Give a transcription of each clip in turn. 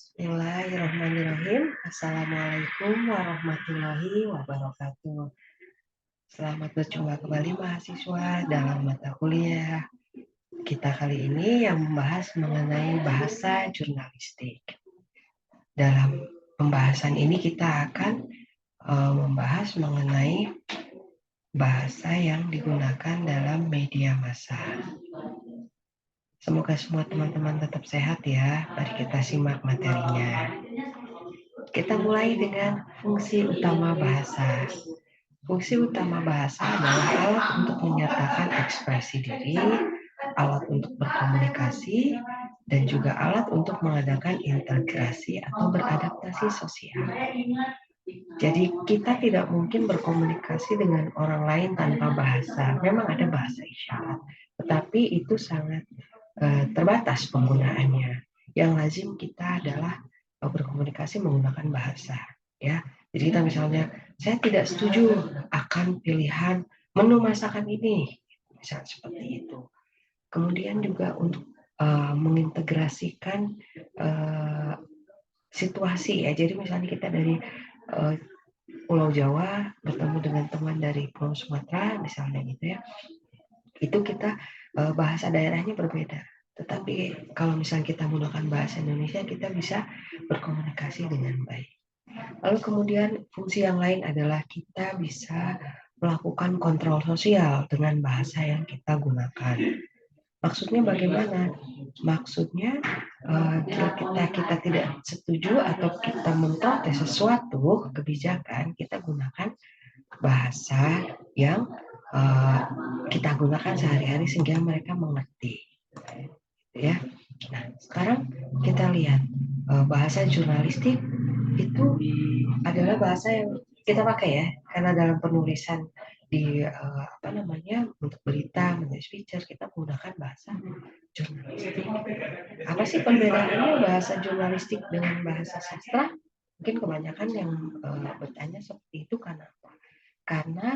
Bismillahirrahmanirrahim. Assalamualaikum warahmatullahi wabarakatuh. Selamat berjumpa kembali mahasiswa dalam mata kuliah kita kali ini yang membahas mengenai bahasa jurnalistik. Dalam pembahasan ini kita akan membahas mengenai bahasa yang digunakan dalam media massa. Semoga semua teman-teman tetap sehat ya. Mari kita simak materinya. Kita mulai dengan fungsi utama bahasa. Fungsi utama bahasa adalah alat untuk menyatakan ekspresi diri, alat untuk berkomunikasi, dan juga alat untuk mengadakan integrasi atau beradaptasi sosial. Jadi kita tidak mungkin berkomunikasi dengan orang lain tanpa bahasa. Memang ada bahasa isyarat, tetapi itu sangat terbatas penggunaannya. Yang lazim kita adalah berkomunikasi menggunakan bahasa, ya. Jadi kita misalnya, saya tidak setuju akan pilihan menu masakan ini, misalnya seperti itu. Kemudian juga untuk mengintegrasikan situasi, ya. Jadi misalnya kita dari Pulau Jawa bertemu dengan teman dari Pulau Sumatera, misalnya gitu ya. Itu kita bahasa daerahnya berbeda. Tetapi kalau misalnya kita menggunakan bahasa Indonesia, kita bisa berkomunikasi dengan baik. Lalu kemudian fungsi yang lain adalah kita bisa melakukan kontrol sosial dengan bahasa yang kita gunakan. Maksudnya bagaimana? Maksudnya kita tidak setuju atau kita memprotes sesuatu kebijakan, kita gunakan bahasa yang kita gunakan sehari-hari sehingga mereka mengerti, ya. Nah, sekarang kita lihat bahasa jurnalistik itu adalah bahasa yang kita pakai ya, karena dalam penulisan di untuk berita, menjadi speaker, kita menggunakan bahasa jurnalistik. Apa sih perbedaannya bahasa jurnalistik dengan bahasa sastra? Mungkin kebanyakan yang bertanya seperti itu karena apa? Karena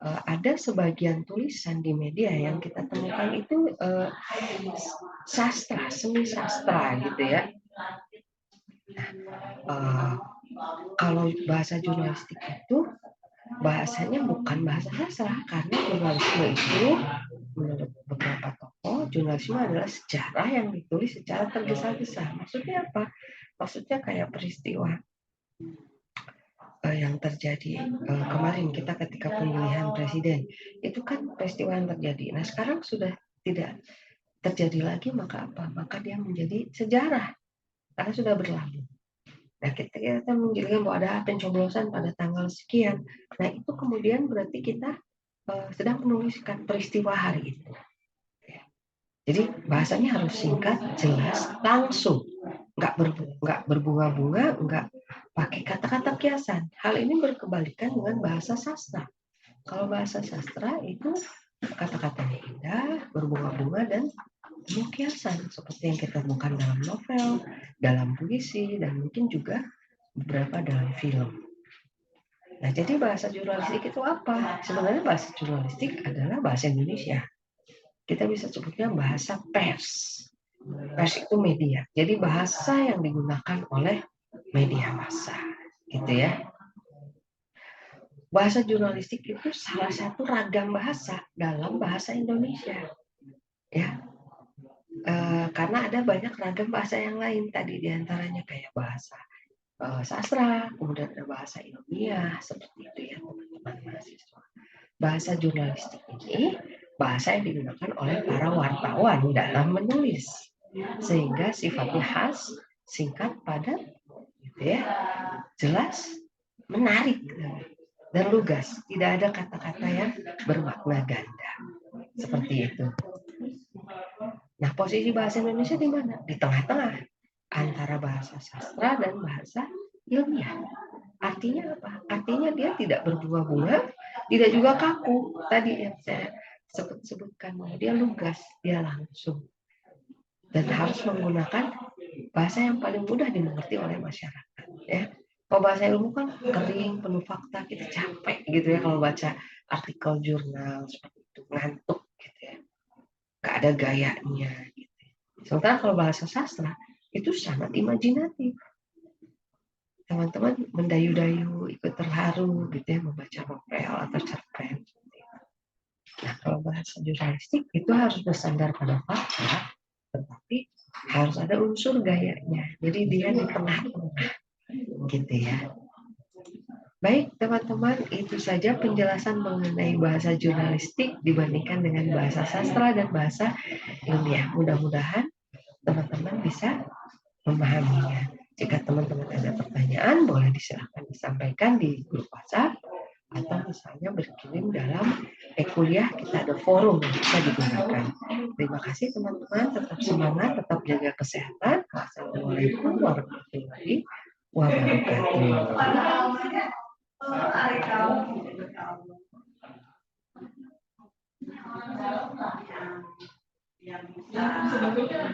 ada sebagian tulisan di media yang kita temukan itu sastra, seni sastra gitu ya. Kalau bahasa jurnalistik itu bahasanya bukan bahasa sastra, karena jurnalisme itu menurut beberapa tokoh, jurnalisme adalah sejarah yang ditulis secara tergesa-gesa. Maksudnya apa? Maksudnya kayak peristiwa yang terjadi kemarin kita ketika pemilihan presiden, itu kan peristiwa yang terjadi. Nah sekarang sudah tidak terjadi lagi, maka apa? Maka dia menjadi sejarah karena sudah berlalu. Nah kita menjelaskan bahwa ada pencoblosan pada tanggal sekian. Nah itu kemudian berarti kita sedang menuliskan peristiwa hari itu. Jadi bahasanya harus singkat, jelas, langsung, nggak berbunga-bunga, nggak pakai kata-kata kiasan. Hal ini berkebalikan dengan bahasa sastra. Kalau bahasa sastra itu kata-katanya indah, berbunga-bunga, dan penuh kiasan, seperti yang kita temukan dalam novel, dalam puisi, dan mungkin juga beberapa dalam film. Nah, jadi bahasa jurnalistik itu apa? Sebenarnya bahasa jurnalistik adalah bahasa Indonesia. Kita bisa sebutnya bahasa pers. Pers itu media. Jadi bahasa yang digunakan oleh media massa, gitu ya. Bahasa jurnalistik itu salah satu ragam bahasa dalam bahasa Indonesia, ya. Karena ada banyak ragam bahasa yang lain tadi, diantaranya kayak bahasa sastra, kemudian ada bahasa ilmiah, seperti itu ya teman-teman mahasiswa. Bahasa jurnalistik ini bahasa yang digunakan oleh para wartawan dalam menulis, sehingga sifatnya khas, singkat, padat, gitu ya, jelas, menarik, dan lugas. Tidak ada kata-kata yang bermakna ganda, seperti itu. Nah, posisi bahasa Indonesia di mana? Di tengah-tengah antara bahasa sastra dan bahasa ilmiah. Artinya apa? Artinya dia tidak berbunga-bunga, tidak juga kaku. Tadi yang saya sebutkan, dia lugas, dia langsung. Dan harus menggunakan bahasa yang paling mudah dimengerti oleh masyarakat. Ya. Kalau bahasa ilmu kan kering, penuh fakta, kita capek gitu ya kalau baca artikel jurnal seperti itu, ngantuk gitu ya. Gak ada gayanya gitu. Sementara kalau bahasa sastra itu sangat imajinatif. teman-teman mendayu-dayu, ikut terharu gitu ya, membaca novel atau cerpen. Nah, kalau bahasa jurnalistik itu harus bersandar pada fakta, tetapi harus ada unsur gayanya. Jadi dia di tengah-tengah, gitu ya. Baik, teman-teman, itu saja penjelasan mengenai bahasa jurnalistik dibandingkan dengan bahasa sastra dan bahasa ilmiah. Mudah-mudahan teman-teman bisa memahaminya. Jika teman-teman ada pertanyaan, boleh disilahkan disampaikan di grup WhatsApp atau misalnya berkirim dalam kuliah, kita ada forum yang bisa digunakan. Terima kasih teman-teman, tetap semangat, tetap jaga kesehatan. Wassalamualaikum warahmatullahi wabarakatuh. Yang bisa sebetulnya